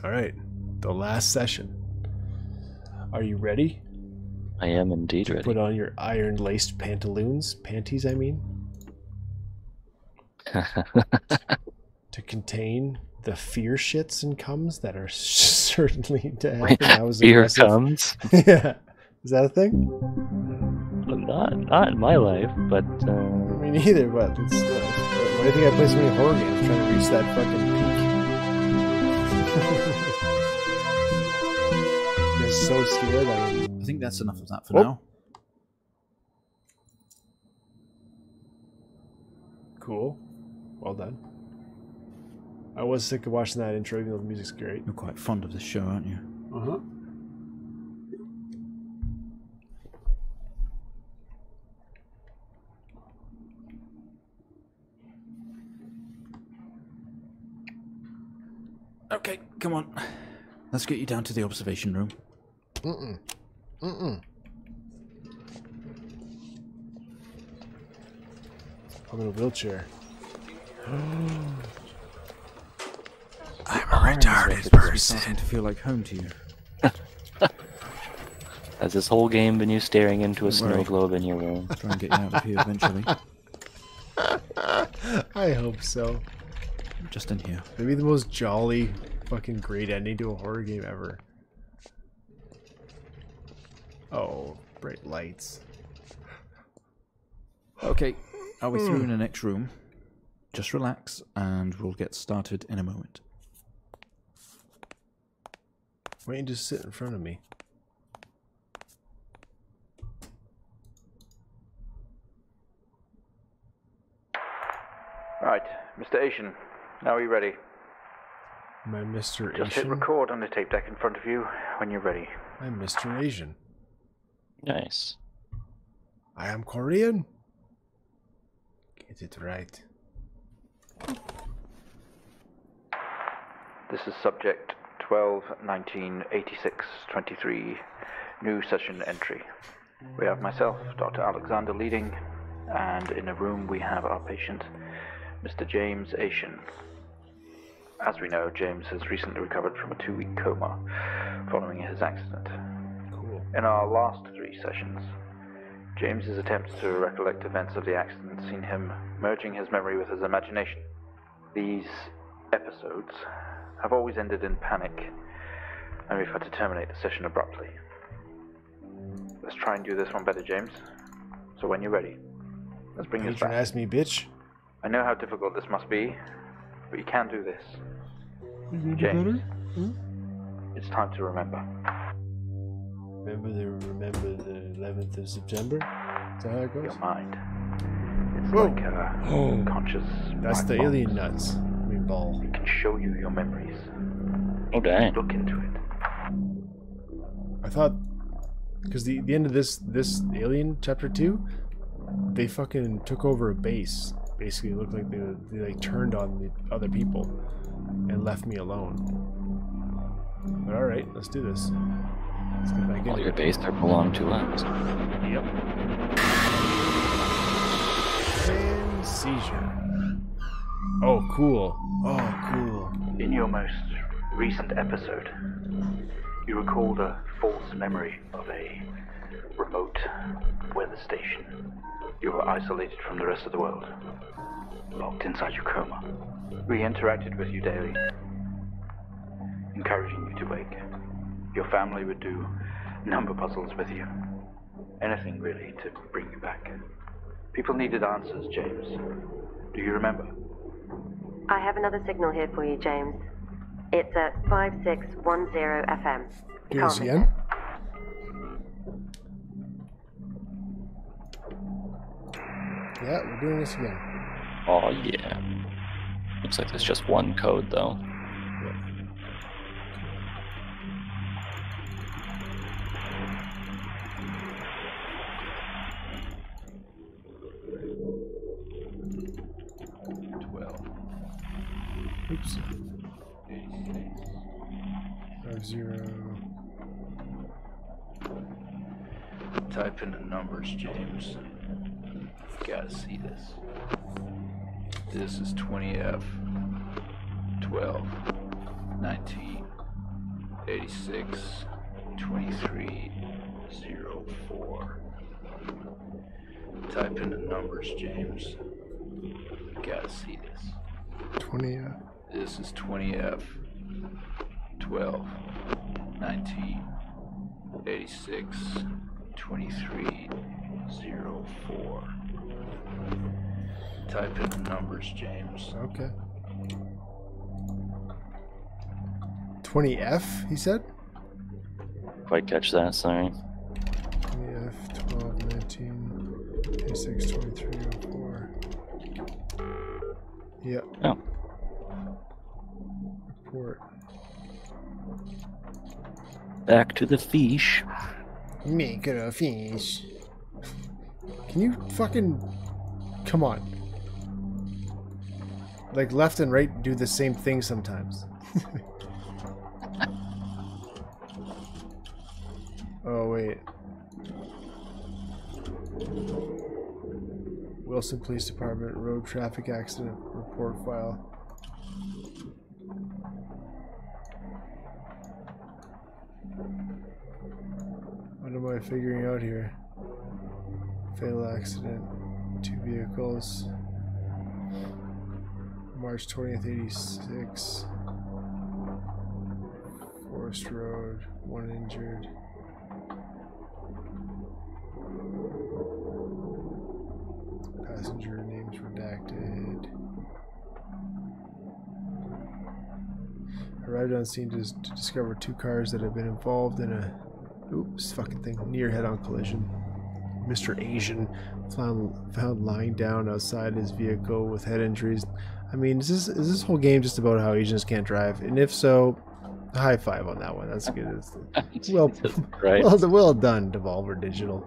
All right, the last session. Are you ready? I am indeed ready. Put on your iron-laced panties, I mean, to contain the fear shits and comes that are certainly to happen. Fear comes? Yeah. Is that a thing? Well, not in my life, but... Me neither, but it's, why do you think I play so many horror games trying to reach that fucking peak? You're so scared. I think that's enough of that for now. Cool. Well done. I was sick of watching that intro, even though the music's great. You're quite fond of this show, aren't you? Uh-huh. Okay, come on. Let's get you down to the observation room. Mm-mm. Mm-mm. I'm in a wheelchair. I'm a retarded person. Starting to feel like home to you. Has this whole game been you staring into a snow globe in your room? Try and get you out of here eventually. I hope so. Just in here. Maybe the most jolly, fucking great ending to a horror game ever. Oh, bright lights. Okay, are we through in the next room? Just relax, and we'll get started in a moment. Why don't you just sit in front of me? Right, Mr. Asian, now are you ready? My Mr. Just hit Asian? record on the tape deck in front of you when you're ready. I'm Mr. Asian. Nice. I am Korean. Get it right. This is subject 12-19-86-23, new session entry. We have myself, Dr. Alexander, leading, and in a room we have our patient, Mr. James Asian. As we know, James has recently recovered from a 2-week coma following his accident. Cool. In our last 3 sessions, James's attempts to recollect events of the accident seen him merging his memory with his imagination. These episodes have always ended in panic, and we've had to terminate the session abruptly. Let's try and do this one better, James. So when you're ready, let's bring this back. Patronize me, bitch. I know how difficult this must be, but you can do this. James, it's time to remember. Remember the 11th of September? Is that how it goes? Your mind. It's Whoa. like a conscious That's the black box. alien nuts. I mean ball. It can show you your memories. Oh, dang. Look into it. I thought, because the end of this Alien Chapter 2, they fucking took over a base. Basically, it looked like they like turned on the other people and left me alone. But all right, let's do this. Let's get back All in your it. base there belong to us. Yep. And seizure. Oh, cool. Oh, cool. In your most recent episode, you recalled a false memory of a remote weather station. You were isolated from the rest of the world, locked inside your coma. We interacted with you daily, encouraging you to wake. Your family would do number puzzles with you. Anything, really, to bring you back. People needed answers, James. Do you remember? I have another signal here for you, James. It's at 5610 FM. Do this again? Yeah, we're doing this again. Oh, yeah. Looks like there's just one code, though. Oops. 50. Type in the numbers, James. You gotta see this. This is 20F 12 19 86 23 04. Type in the numbers, James. You gotta see this. 20. This is 20F 12 19 86 23 04. Type in the numbers, James. Okay. 20F, he said? Quite catch that, sorry. 20F 12 19 86 23 04. Yep. Oh. Report. Back to the fish. Make it a fish. Can you fucking... Come on. Like, left and right do the same thing sometimes. Oh, wait. Wilson Police Department road traffic accident report file. What am I figuring out here? Fatal accident. 2 vehicles. March 20th, 86. Forest Road. 1 injured. Passenger names redacted. Arrived on scene to discover 2 cars that have been involved in a near head-on collision. Mr. Asian found lying down outside his vehicle with head injuries. I mean, is this whole game just about how Asians can't drive? And if so, high five on that one. That's good. Well done, Devolver Digital.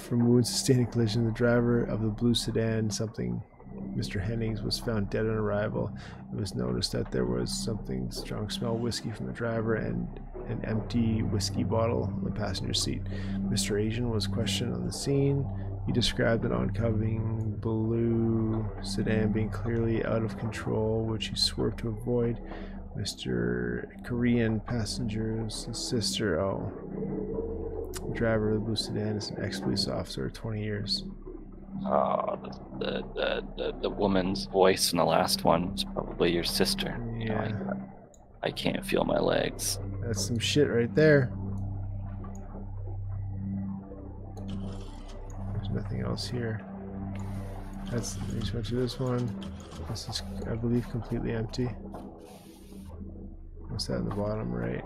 From wounds sustained in collision, the driver of the blue sedan, Mr. Hennings, was found dead on arrival. It was noticed that there was something strong smell of whiskey from the driver and an empty whiskey bottle on the passenger seat. Mr. Asian was questioned on the scene. He described an oncoming blue sedan being clearly out of control, which he swerved to avoid. Mr. Korean passenger's sister, the driver of the blue sedan is an ex-police officer, 20 years. The woman's voice in the last one is probably your sister. Yeah. I can't feel my legs. That's some shit right there. There's nothing else here. Let's go to this one. This is, I believe, completely empty. What's that in the bottom right?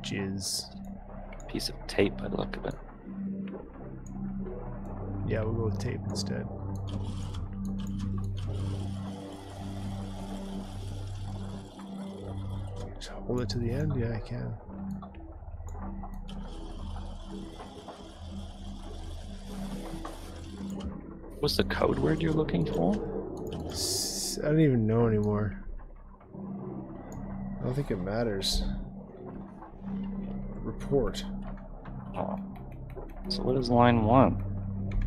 Jizz. Piece of tape by the look of it. Yeah, we'll go with tape instead. Just hold it to the end? Yeah, I can. What's the code word you're looking for? I don't even know anymore. I don't think it matters. Report. Oh. So what is line 1?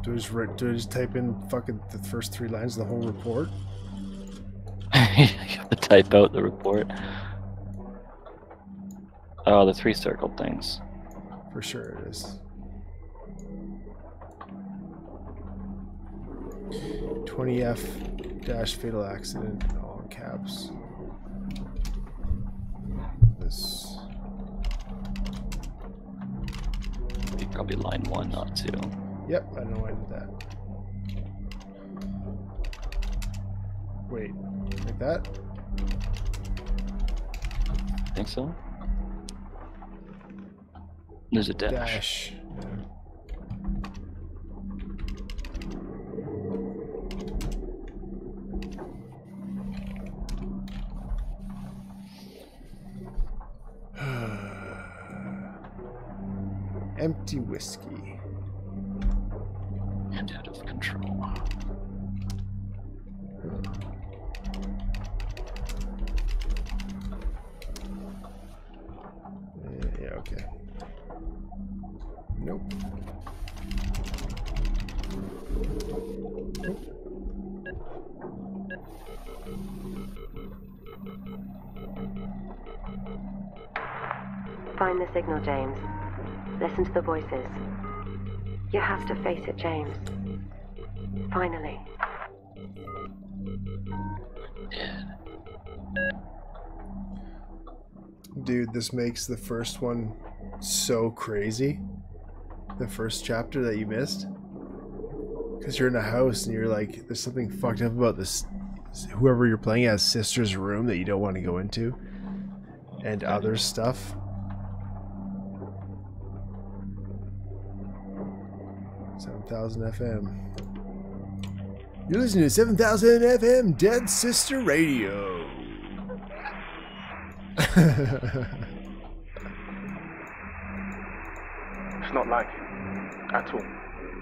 Do I just type in fucking the first 3 lines of the whole report? You have to type out the report. Oh, the 3 circled things. For sure it is. 20F- fatal accident, all in caps. This. Probably line 1, not 2. Yep, I know I did that. Wait, like that? Think so? There's a dash. Empty whiskey. And out of control. Okay. Nope. Nope. Find the signal, James. Listen to the voices. You have to face it, James. Finally. Dude, this makes the first one so crazy. The first chapter that you missed. Because you're in a house and you're like, there's something fucked up about this. Whoever you're playing as sister's room that you don't want to go into. And other stuff. 7,000 FM. You're listening to 7,000 FM Dead Sister Radio. It's not like him at all.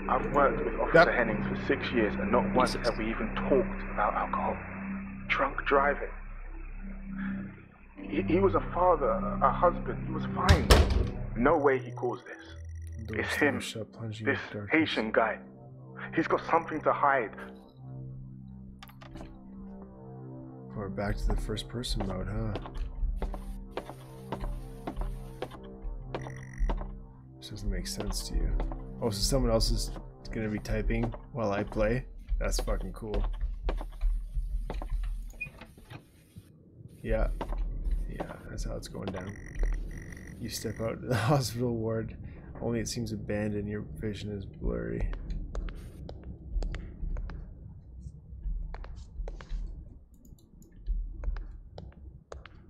I've worked with Officer Hennings for 6 years and not once have we even talked about alcohol. Drunk driving. He was a father, a husband. He was fine. No way he caused this. It's him, this Haitian guy. He's got something to hide. We're back to the first person mode, huh? This doesn't make sense to you. Oh, so someone else is gonna be typing while I play? That's fucking cool. Yeah. Yeah, that's how it's going down. You step out to the hospital ward. Only it seems abandoned. Your vision is blurry.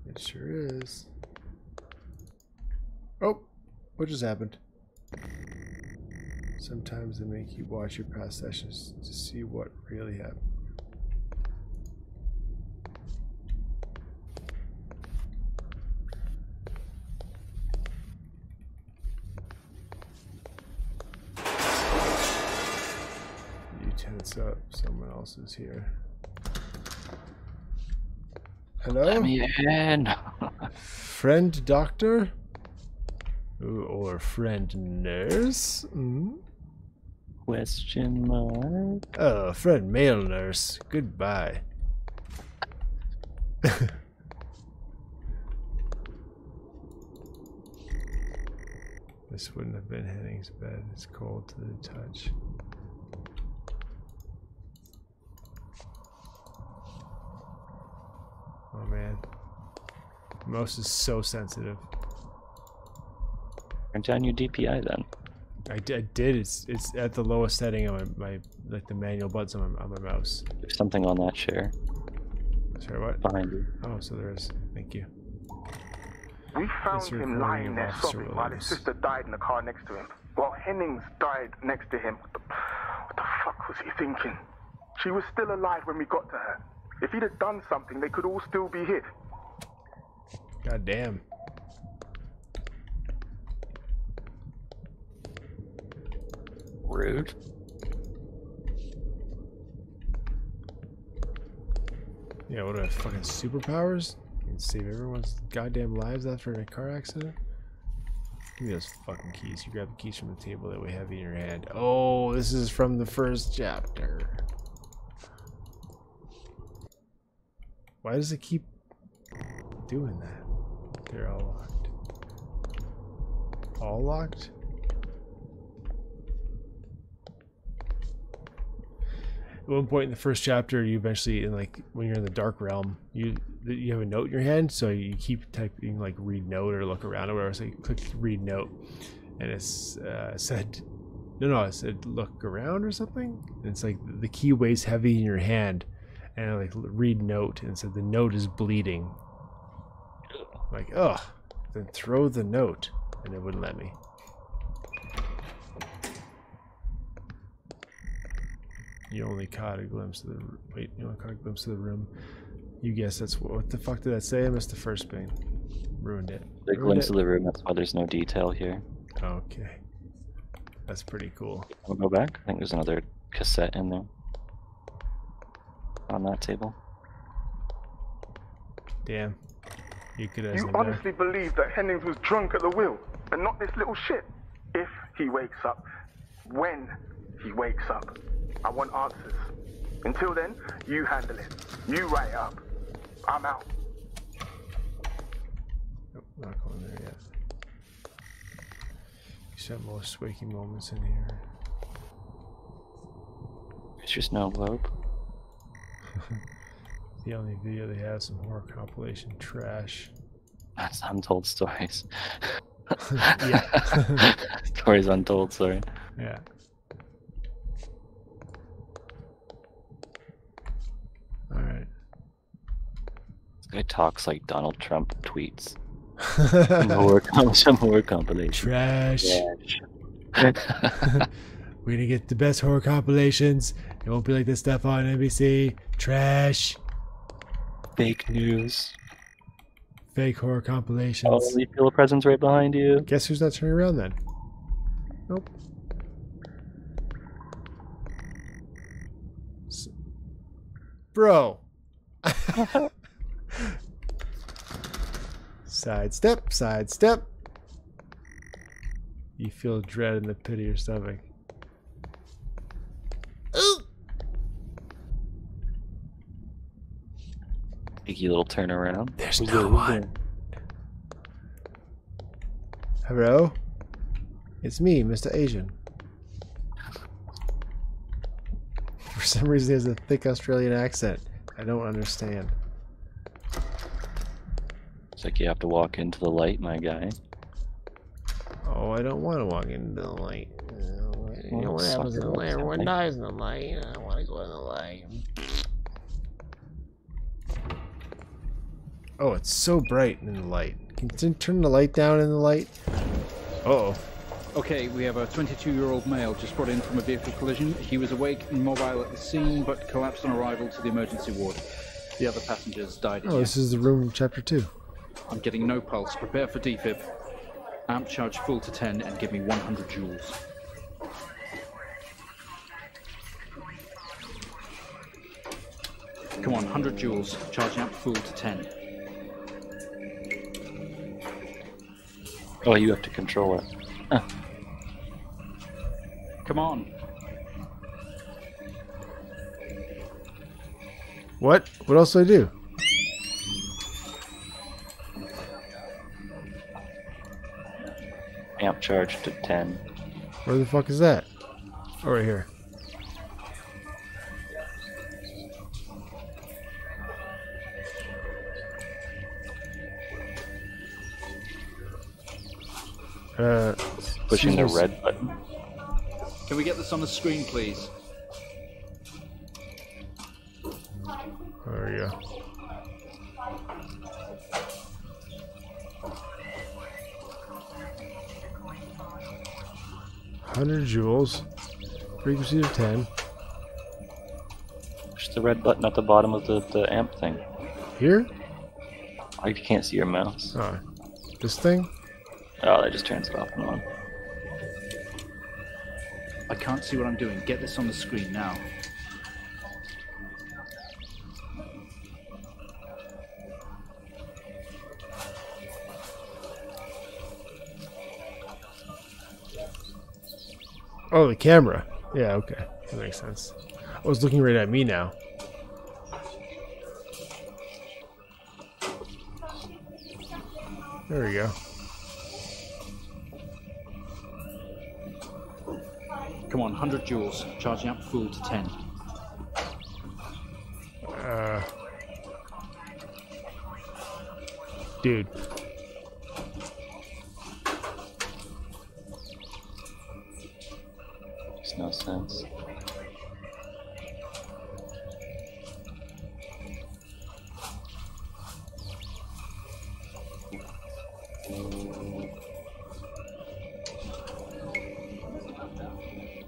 It sure is. Oh, what just happened? Sometimes they make you watch your past sessions to see what really happened. You tense up. Someone else is here. Hello? Let me in. Friend doctor? Ooh, or friend nurse? Mm? Question mark. Oh, friend male nurse. Goodbye. This wouldn't have been Henning's bed. It's cold to the touch. Oh man. Mouse is so sensitive. Turn down your DPI then. I did. It's at the lowest setting on my like the manual buttons on my mouse. There's something on that chair. Sorry, what? Behind you. Oh, so there is. Thank you. We found It's him recording lying of there Officer sobbing while his Williams. sister died in the car next to him. While Hennings died next to him. What the fuck was he thinking? She was still alive when we got to her. If he'd have done something, they could all still be here. God damn. Rude. Yeah, what are fucking superpowers? You can save everyone's goddamn lives after a car accident? Give me those fucking keys. You grab the keys from the table that we have in your hand. Oh, this is from the first chapter. Why does it keep doing that? They're all locked. All locked? At one point in the first chapter, you eventually, when you're in the dark realm, you have a note in your hand, so you keep typing like read note or look around or whatever. So you click read note, and it's said, it said look around or something. And it's like the key weighs heavy in your hand, and like read note, and it said the note is bleeding. Like, ugh, then throw the note, and it wouldn't let me. You only caught a glimpse of the room. You guess that's what the fuck did that say? I missed the first bit. Ruined it. The glimpse of the room, that's why there's no detail here. Okay. That's pretty cool. We'll go back. I think there's another cassette in there. On that table. Damn. You could have. You honestly believe that Hennings was drunk at the wheel? and not this little shit. If he wakes up, when he wakes up, I want answers. Until then, you handle it. You write it up. I'm out. Nope, not going there yet. You spent most waking moments in here. It's just no globe. The only video they have, some horror compilation trash. That's Untold Stories. Yeah. Stories Untold, sorry. Yeah. Alright. This guy talks like Donald Trump tweets. Some horror compilation. Trash. We're gonna get the best horror compilations. It won't be like this stuff on NBC. Trash. Fake news. Fake horror compilations. Oh, you feel a presence right behind you. Guess who's not turning around then? Nope. Bro. Sidestep, sidestep. You feel dread in the pit of your stomach. Ooh. Cheeky little turnaround. There's no one. Hello? It's me, Mr. Asian. For some reason he has a thick Australian accent. I don't understand. It's like you have to walk into the light, my guy. Oh, I don't want to walk into the light. You know what happens in the light? Everyone dies in the light. I don't want to go in the light. Oh, it's so bright in the light. Can you turn the light down in the light? Uh-oh. Okay, we have a 22-year-old male just brought in from a vehicle collision. He was awake and mobile at the scene, but collapsed on arrival to the emergency ward. The other passengers died in Oh, this is the room from chapter 2. I'm getting no pulse. Prepare for defib. Amp charge full to 10 and give me 100 joules. Come on, 100 joules. Charge amp full to 10. Oh, you have to control it. Huh. Come on. What? What else do I do? Amp charge to 10. Where the fuck is that? Oh, right here. Pushing the excuse me. red button. Can we get this on the screen, please? There we go. $100 joules. Frequency of 10. Push the red button at the bottom of the amp thing. Here? Oh, you can't see your mouse. Oh, this thing? Oh, that just turns it off and on. I can't see what I'm doing. Get this on the screen now. Oh, the camera. Yeah, okay. That makes sense. I was looking right at me now. There we go. Come on, 100 joules. Charging up full to 10. Dude. Makes no sense.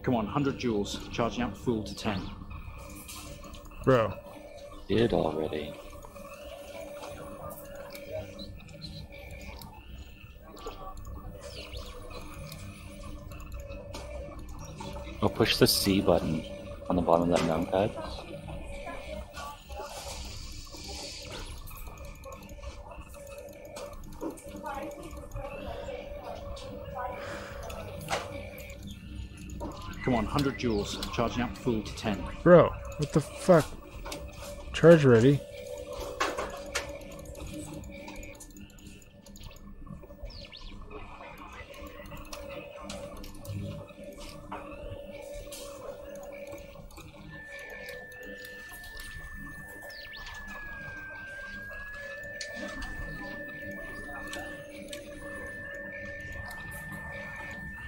Come on, 100 joules. Charging up full to 10. Bro. Did already. Oh, push the C button on the bottom of that numpad. Come on, 100 joules. Charging up full to 10. Bro, what the fuck? Charge ready.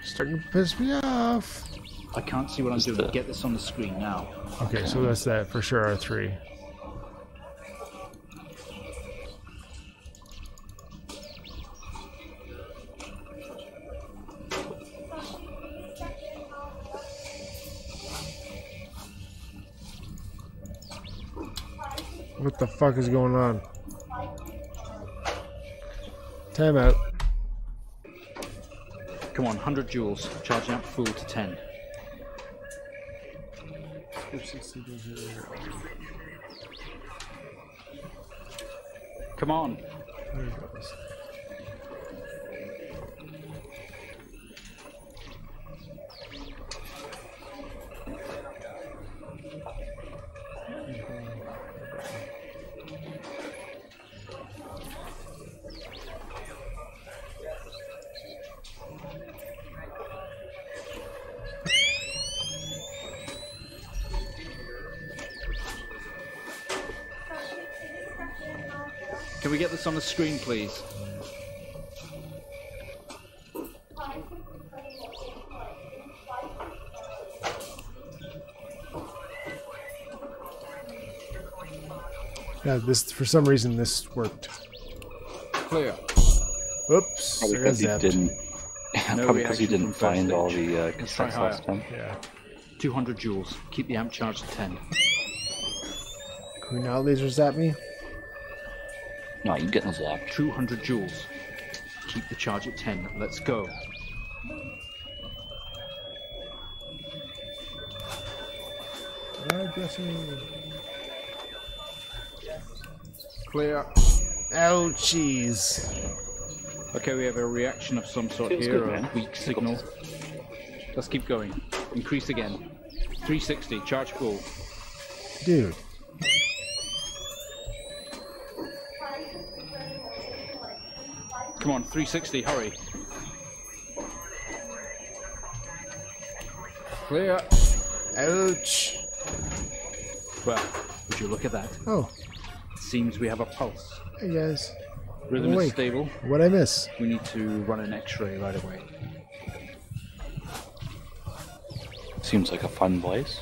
Starting to piss me off. I can't see what I'm doing. Get this on the screen now. Okay, so that's that for sure. R3. What the fuck is going on? Time out. Come on, 100 joules. Charging up full to 10. Come on. There it goes. Can we get this on the screen, please? Yeah, this for some reason this worked. Clear. Whoops. Probably I got because he zapped. didn't. No Probably because he reaction didn't from first find all stage. the Let's try cassettes higher. last time. Yeah. 200 joules. Keep the amp charged at 10. Can we now laser zap me? No, you're getting zapped. 200 joules. Keep the charge at 10. Let's go. Clear. Ouchies. Okay, we have a reaction of some sort Feels here, good, a man. weak signal. Let's keep going. Increase again. 360, charge full. Dude. Come on, 360, hurry. Clear. Ouch. Well, would you look at that? Oh, Seems we have a pulse. hey guys. Rhythm Awake. is stable. What'd I miss? We need to run an X-ray right away. Seems like a fun place.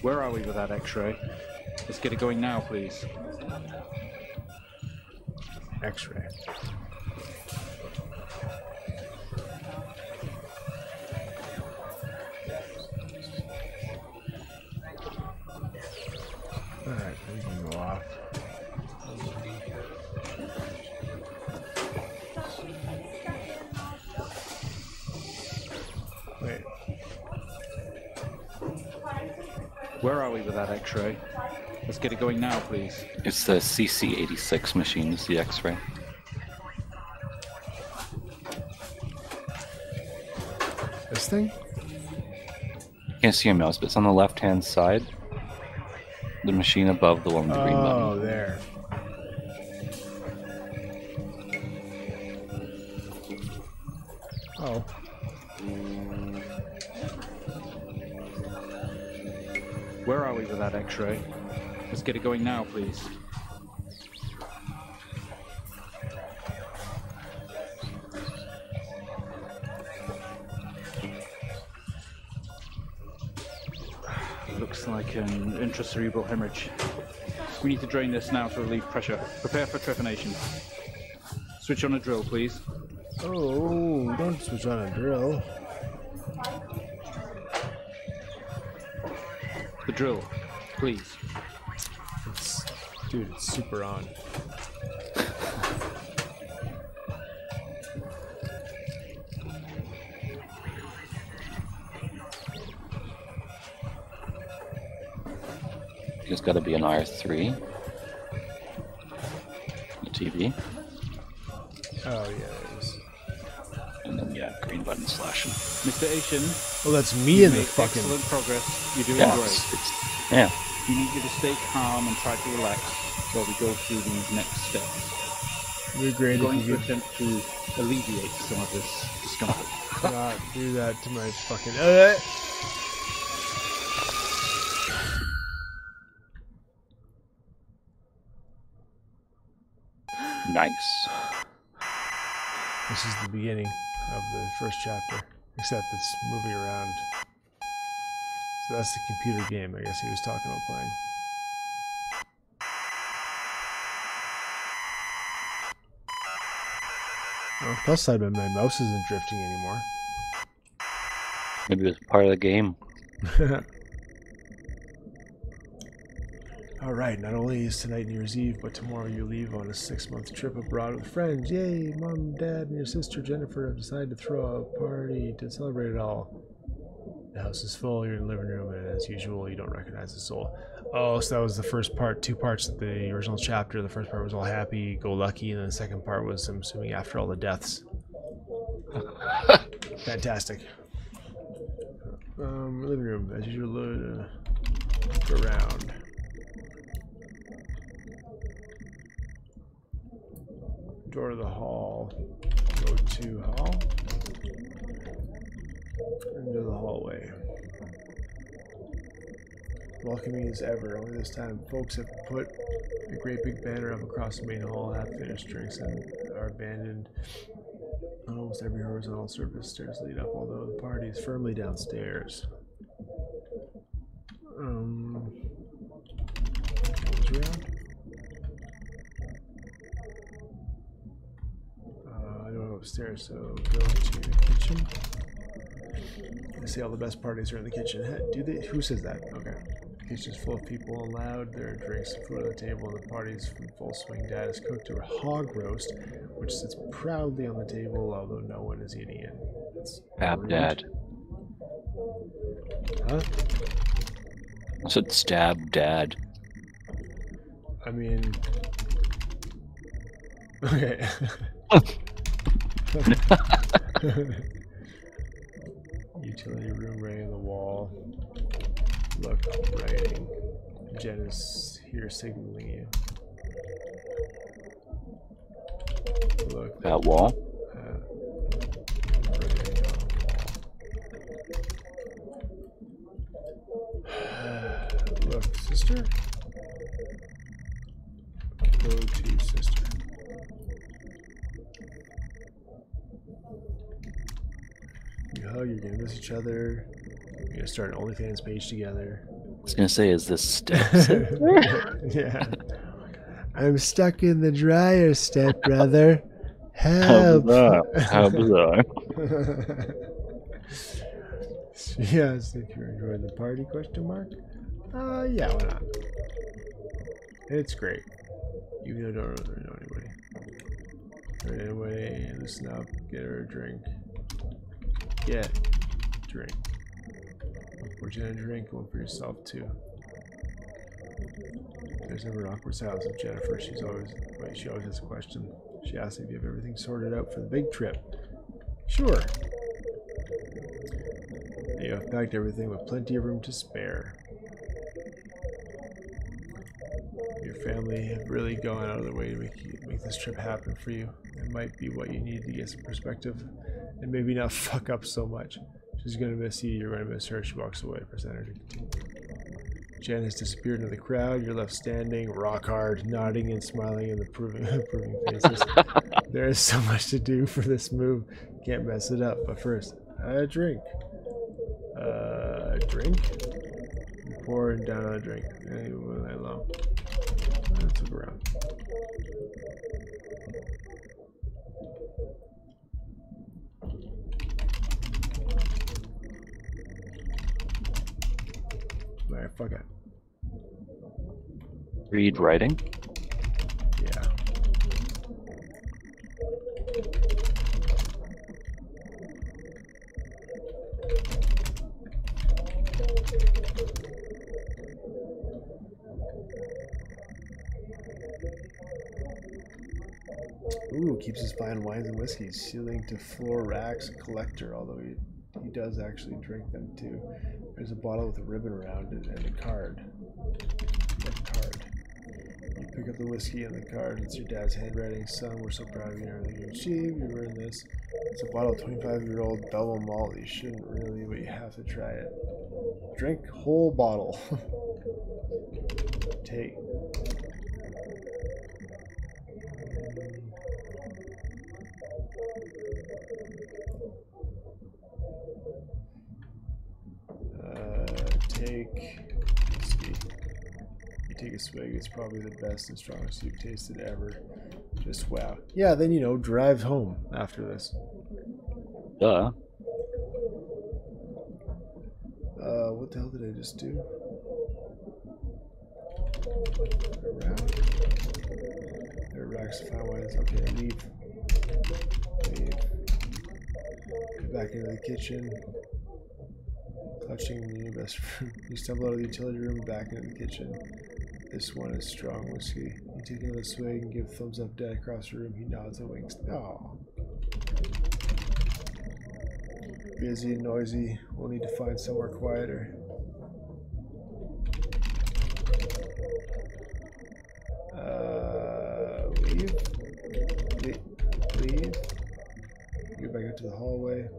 Where are we with that X-ray? Let's get it going now, please. X-ray. Alright, we can go off. Wait. Where are we with that X-ray? Let's get it going now, please. It's the CC86 machine, is the X-ray. This thing? You can't see your mouse, but it's on the left-hand side. The machine above the one with the green button. Oh, there. Oh. Where are we with that X-ray? Let's get it going now, please. Looks like an intracerebral hemorrhage. We need to drain this now to relieve pressure. Prepare for trepanation. Switch on a drill, please. Oh, don't switch on a drill. The drill, please. Dude, it's super on. It's got to be an R3. The TV. Oh, yeah, it is. And then Yeah, green button slashing. Mr. Asian, Well, that's me you in the make fucking. excellent progress. You're doing Yeah, great. yeah. We need you to stay calm and try to relax while we go through these next steps. It'd be great We're going if to you could attempt to alleviate some of this discomfort. not do that to my fucking. Nice. This is the beginning of the first chapter, except it's moving around. So that's the computer game I guess he was talking about playing. On the plus side, my mouse isn't drifting anymore. Maybe it was part of the game. Alright, not only is tonight New Year's Eve, but tomorrow you leave on a 6-month trip abroad with friends. Yay! Mom, Dad, and your sister Jennifer have decided to throw a party to celebrate it all. The house is full, you're in the living room, and as usual, you don't recognize a soul. Oh, so that was the first part, 2 parts of the original chapter. The first part was all happy, go lucky, and then the second part was, I'm assuming, after all the deaths. Fantastic. Living room, as usual, look around. Door to the hall. Go to hall. Into the hallway. Welcoming as ever, only this time folks have put a great big banner up across the main hall. Half-finished drinks and are abandoned on almost every horizontal surface. Stairs lead up, although the party is firmly downstairs. What was around? I don't go upstairs, so go to the kitchen. They say all the best parties are in the kitchen. Do they? Who says that? Okay. The kitchen's full of people and loud. There are drinks and food on the table, and the party's in full swing. Dad has cooked a hog roast, which sits proudly on the table, although no one is eating it. It's rude. Dad. Huh? I said stab Dad. I mean... Okay. Utility room right in the wall. Look, writing. Jen is here signaling you. Look. That wall? Writing on wall. Look, sister. Go to sister. You hug, you're gonna miss each other. You're gonna start an OnlyFans page together. I was gonna say, is this steps? Yeah. I'm stuck in the dryer, stepbrother. Help! How bizarre. Yeah, so if you're enjoying the party, question mark? Yeah, why not? It's great. Even though I don't really know anybody. Alright, anyway, listen up, get her a drink. Get drink. We're gonna drink one for yourself too. There's never an awkward silence with Jennifer. She always has a question. She asks if you have everything sorted out for the big trip. Sure. You have packed everything with plenty of room to spare. Your family have really gone out of their way to make this trip happen for you. It might be what you need to get some perspective and maybe not fuck up so much. She's gonna miss you, you're gonna miss her. She walks away, press enter to continue. Jen has disappeared into the crowd. You're left standing, rock hard, nodding and smiling in the approving faces. There is so much to do for this move. Can't mess it up. But first, a drink. Drink? You pour it down on a drink. And you move that along. Let's look around. Alright, fuck it. Read writing? Yeah. Ooh, keeps his fine wines and whiskeys, sealing to floor racks, collector, although he does actually drink them too. There's a bottle with a ribbon around it and a card. What card? You pick up the whiskey and the card. It's your dad's handwriting. Son, we're so proud of you and everything you achieved. You earned this. It's a bottle of 25-year-old double malt. You shouldn't really, but you have to try it. Drink whole bottle. Take. Take whiskey. You take a swig, it's probably the best and strongest you've tasted ever. Just wow. Yeah, then you know, drive home after this. Duh. What the hell did I just do? Around. There are racks of fine wines. Okay, leave. Get back into the kitchen. Clutching the best fruit. You stumble out of the utility room, back into the kitchen. This one is strong whiskey. You take another swig and give thumbs up Dad across the room. He nods and winks. Oh. Busy and noisy. We'll need to find somewhere quieter. Leave. Go back into the hallway.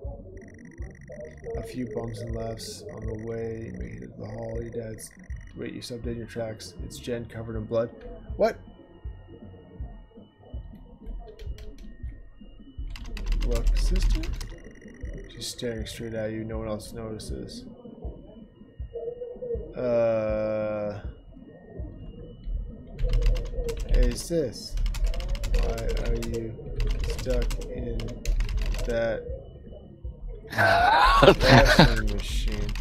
A few bumps and laughs on the way. You make it into the hall. Your dad's. Wait, you stopped dead in your tracks. It's Jen covered in blood. What? Look, sister? She's staring straight at you. No one else notices. Hey, sis. Why are you stuck in that washing machine?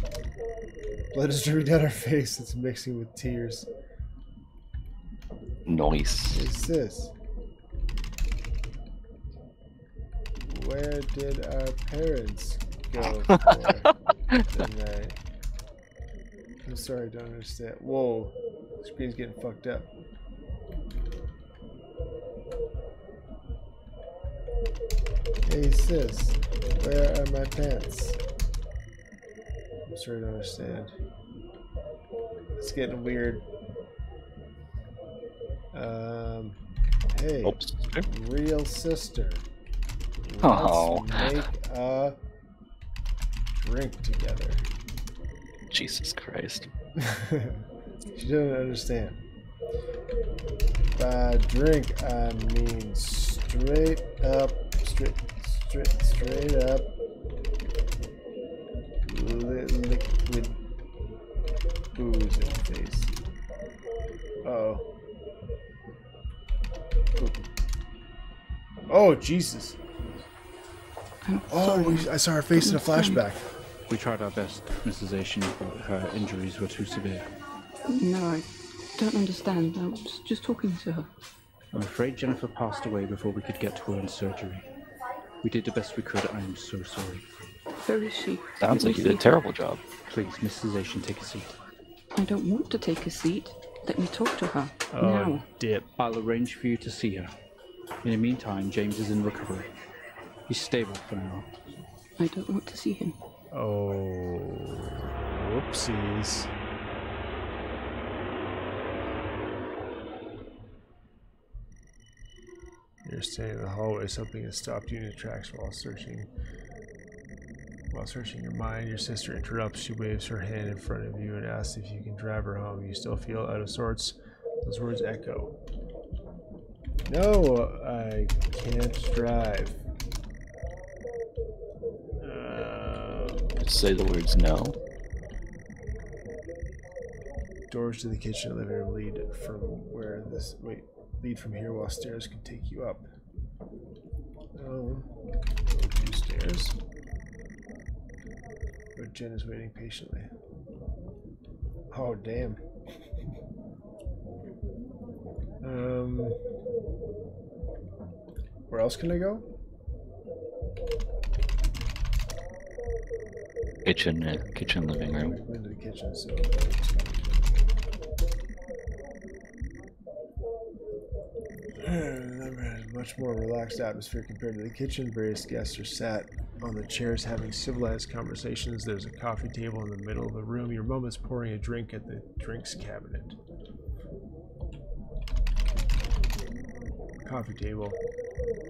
Blood is dripping down her face. It's mixing with tears. Nice. Hey, sis. Where did our parents go for the night? I'm sorry, I don't understand. Whoa. The screen's getting fucked up. Hey, sis. Where are my pants? I'm sorry, I don't understand. It's getting weird. Hey, Oops. real sister. Oh. Let's make a drink together. Jesus Christ. She doesn't understand. By drink, I mean straight up liquid booze in the face. Uh-oh. Oh, Jesus. Oh, I saw her face in a flashback. We tried our best, Mrs. Asian, but her injuries were too severe. No, I don't understand. I was just talking to her. I'm afraid Jennifer passed away before we could get to her in surgery. We did the best we could. I am so sorry. Where is she? Sounds like you did a terrible job. Please, Mrs. Asian, take a seat. I don't want to take a seat. Let me talk to her. Oh, now. dip. I'll arrange for you to see her. In the meantime, James is in recovery. He's stable for now. I don't want to see him. Oh, whoopsies. You're standing in the hallway. Something has stopped you in your tracks while searching. While searching your mind, your sister interrupts. She waves her hand in front of you and asks if you can drive her home. You still feel out of sorts. Those words echo. No, I can't drive. Say the words no. Doors to the kitchen and living room lead from where this lead from here, while stairs can take you up. Oh, 2 stairs. But Jen is waiting patiently. Oh, damn. Where else can I go? Kitchen, living room. We've been to the kitchen, so. much more relaxed atmosphere compared to the kitchen. Various guests are sat on the chairs having civilized conversations. There's a coffee table in the middle of the room. Your mom is pouring a drink at the drinks cabinet. Coffee table,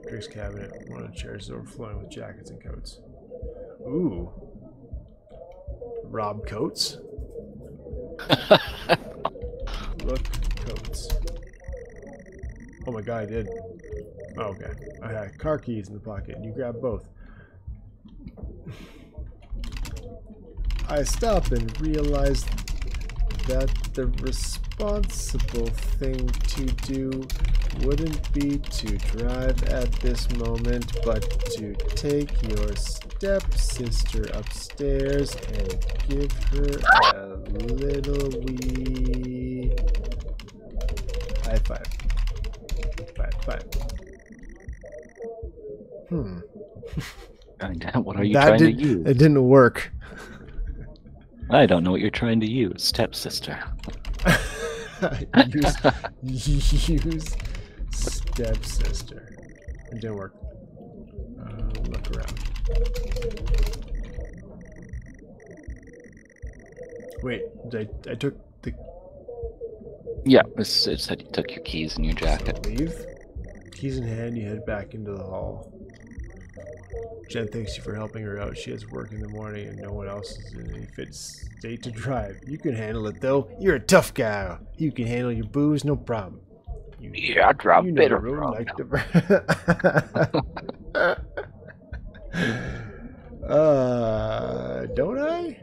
drinks cabinet. One of the chairs is overflowing with jackets and coats. Ooh. Rob Coates? Look, Coates. Oh my god, I did. Oh, okay. I had car keys in the pocket and you grabbed both. I stopped and realized that the responsible thing to do wouldn't be to drive at this moment, but to take your stepsister upstairs and give her a little wee high five. Five. What are you trying to use? It didn't work. I don't know what you're trying to use, stepsister. use stepsister. It didn't work. Look around. Wait, I took the... Yeah, it said you took your keys and your jacket. So leave. Keys in hand, you head back into the hall. Jen thanks you for helping her out. She has work in the morning and no one else is in any fit state to drive. You can handle it though. You're a tough guy. You can handle your booze, no problem. Yeah, I drive better. Don't I?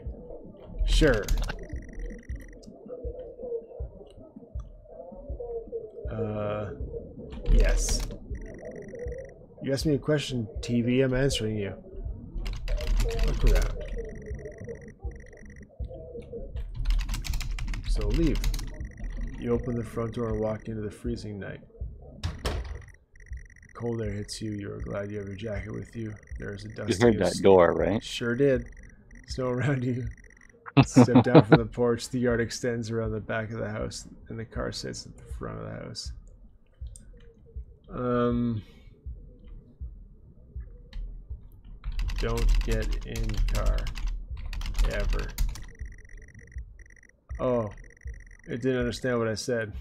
Sure. Yes. You asked me a question, TV. I'm answering you. Look around. So leave. You open the front door and walk into the freezing night. Cold air hits you. You're glad you have your jacket with you. There's a dusty... You heard that door, right? Sure did. Snow around you. Step down from the porch. The yard extends around the back of the house, and the car sits at the front of the house. Don't get in car. Ever. Oh. It didn't understand what I said.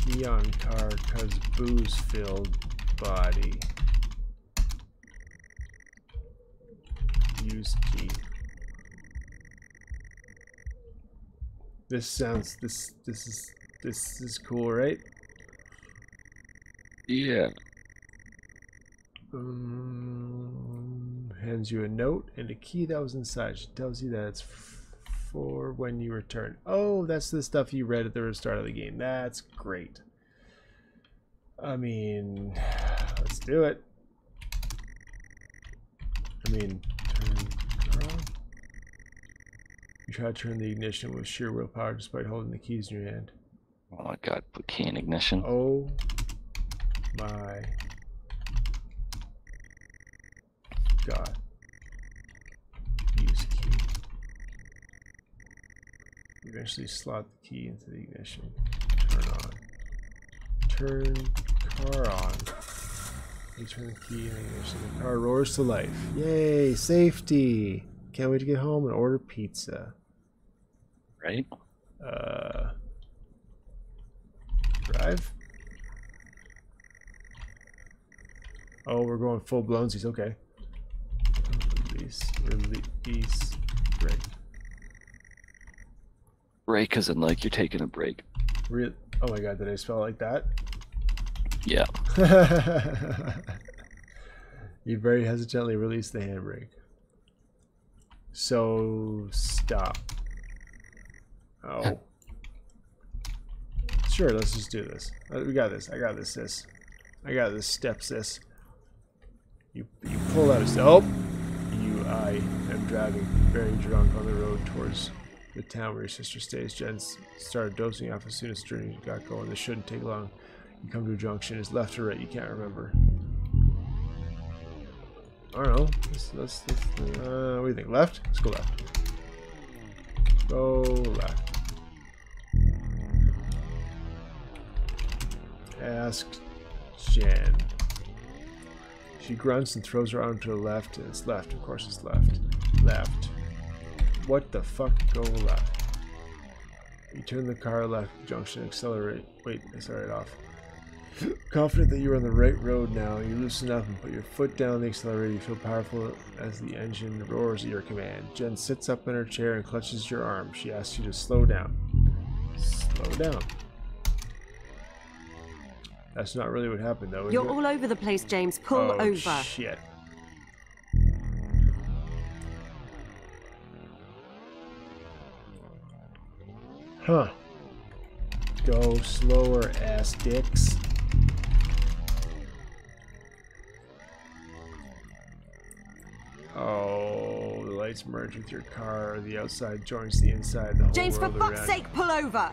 Key on car cause booze filled body. Use key. This sounds this is cool, right? Yeah. Hands you a note and a key that was inside. She tells you that it's for when you return. Oh, that's the stuff you read at the start of the game. That's great. I mean, let's do it. I mean, turn car on. You try to turn the ignition with sheer willpower despite holding the keys in your hand. Oh my god, put key in ignition. Oh my god. Use key. Eventually slot the key into the ignition. Turn on. Turn car on. You turn the key in the ignition. The car roars to life. Yay! Safety! Can't wait to get home and order pizza. Right? Drive? Oh, we're going full blownsies. Okay. Release, brake. Break as in like you're taking a break. Oh my god, did I spell it like that? Yeah. You very hesitantly release the handbrake. So, stop. Oh. Sure, let's just do this. We got this. I got this, sis. I got this, step sis. You pull out. Oh! I am driving very drunk on the road towards the town where your sister stays. Jen started dozing off as soon as the journey got going. This shouldn't take long. You come to a junction. Is left or right? You can't remember. I don't know. What do you think? Left? Let's go left. Go left. Ask Jen. She grunts and throws her arm to the left, and it's left. Of course it's left. Left. What the fuck? Go left. You turn the car left junction, accelerate. Wait, accelerate off. Confident that you are on the right road now, you loosen up and put your foot down the accelerator. You feel powerful as the engine roars at your command. Jen sits up in her chair and clutches your arm. She asks you to slow down. Slow down. That's not really what happened, though. You're all over the place, James. Pull over. Shit. Huh. Go slower, ass dicks. Oh, the lights merge with your car. The outside joins the inside. The whole James, for world fuck's around. sake, pull over.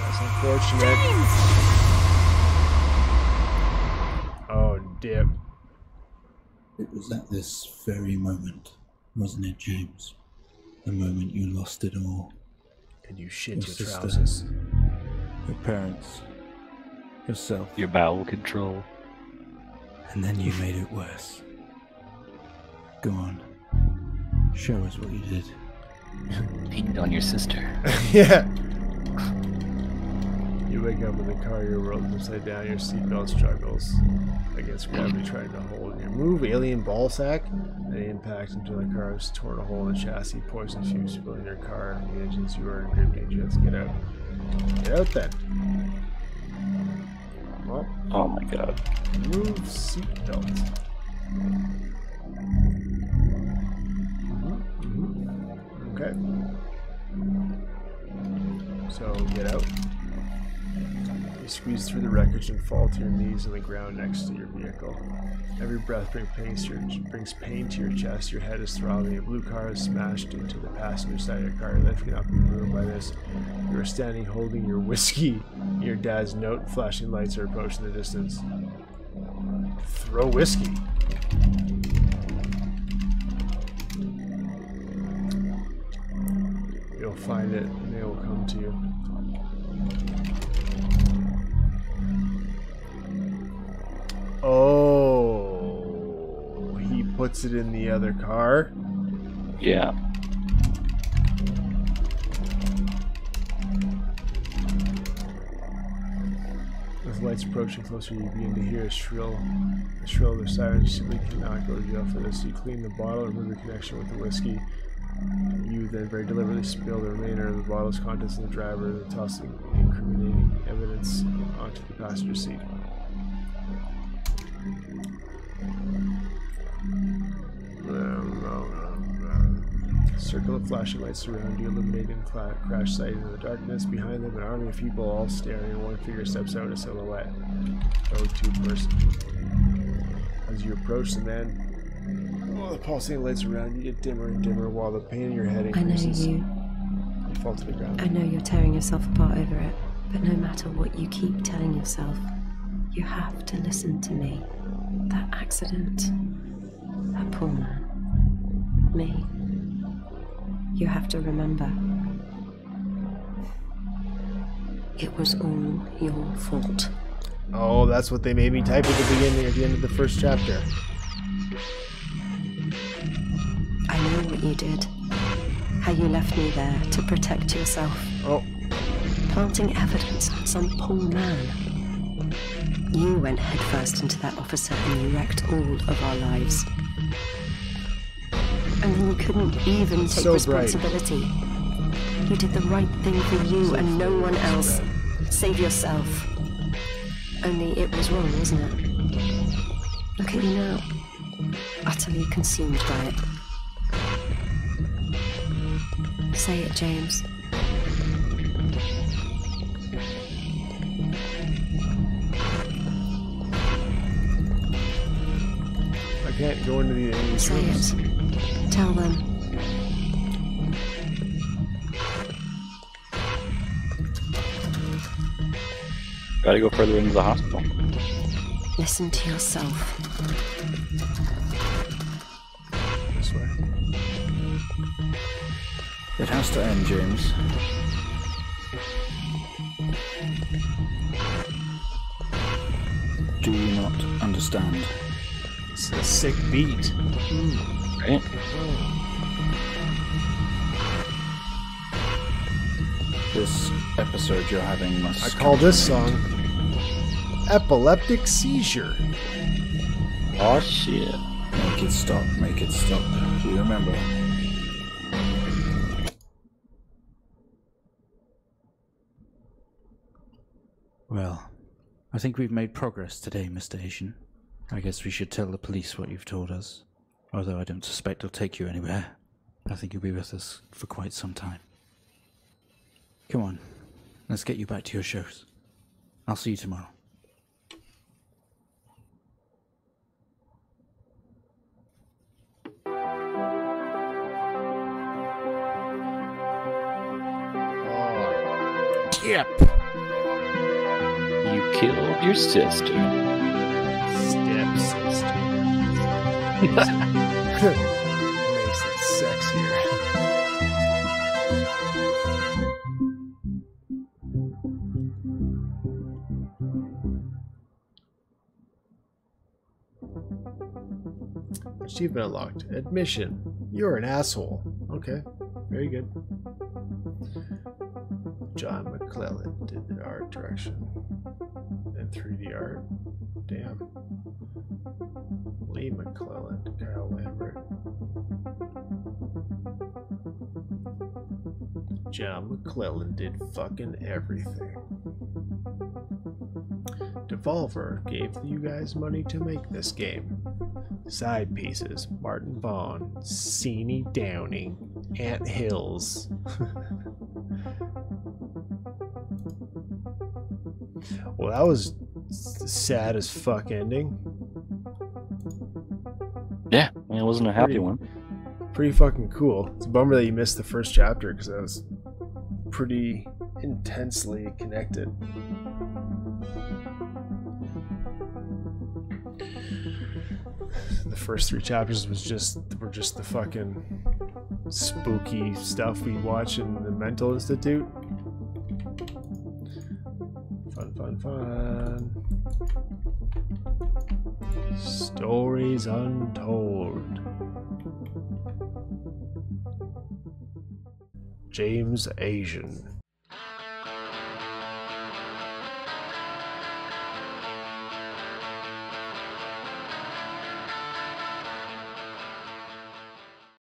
That's unfortunate. James! Oh, dip. It was at this very moment, wasn't it, James? The moment you lost it all. And you shit Your your sister. trousers. Your parents. Yourself. Your bowel control. And then you made it worse. Go on. Show us what you did. Peed on your sister. Yeah. You wake up in the car, your world upside down, your seatbelt struggles against gravity trying to hold you. Move, alien ball sack. An impact into the car has torn a hole in the chassis, poison fumes spilling your car. The engines, you are in grave danger. Let's get out. Get out then. Well, Oh my god. move seatbelt. Okay. So get out. You squeeze through the wreckage and fall to your knees on the ground next to your vehicle. Every breath brings pain to your chest. Your head is throbbing. Your blue car is smashed into the passenger side of your car. Your life cannot be ruined by this. You are standing holding your whiskey. Your dad's note. Flashing lights are approaching the distance. Throw whiskey. You'll find it and they will come to you. Oh, he puts it in the other car. Yeah. With lights approaching closer, you begin to hear a shrill of their sirens. You simply cannot go to jail for this. You clean the bottle, remove your connection with the whiskey. You then very deliberately spill the remainder of the bottle's contents in the driver, tossing incriminating evidence onto the passenger seat. Circle of flashing lights surround you, illuminating the crash site in the darkness. Behind them, an army of people all staring, and one figure steps out in a silhouette. Road 2 person. As you approach the man, the pulsating lights around you get dimmer and dimmer while the pain in your head increases. I know you. You fall to the ground. I know you're tearing yourself apart over it, but no matter what you keep telling yourself, you have to listen to me. That accident, that poor man, me. You have to remember, it was all your fault. Oh, that's what they made me type at the beginning, at the end of the first chapter. I know what you did. How you left me there to protect yourself. Oh. Planting evidence on some poor man. You went headfirst into that officer and you wrecked all of our lives. And then you couldn't even take So responsibility. You did the right thing for you and no one else. Save yourself. Only it was wrong, wasn't it? Look at you now. Utterly consumed by it. Say it, James. I can't go into these Say rooms. it. Tell them. Gotta go further into the hospital. Listen to yourself. This way. It has to end, James. Do you not understand? It's a sick beat. Right? This episode you're having must... I call this song Epileptic Seizure. Oh shit. Make it stop, make it stop. Do you remember? Well, I think we've made progress today, Mr. Asian. I guess we should tell the police what you've told us. Although I don't suspect it'll take you anywhere. I think you'll be with us for quite some time. Come on, let's get you back to your shows. I'll see you tomorrow. Yep. You killed your sister. Stepsister. Makes it sexier. Achievement unlocked. Admission. You're an asshole. Okay. Very good. John McClellan did the art direction. And 3D art. Damn. Lee McClellan. Kyle Lambert. John McClellan did fucking everything. Devolver gave you guys money to make this game. Side pieces: Martin Vaughn, Seanie Downing, Ant Hills. Well, that was sad as fuck ending. Yeah, it wasn't a happy one. Pretty fucking cool. It's a bummer that you missed the first chapter because that was pretty intensely connected. The first 3 chapters were just the fucking spooky stuff we watch in the mental institute. Fun. Stories Untold. James Asian.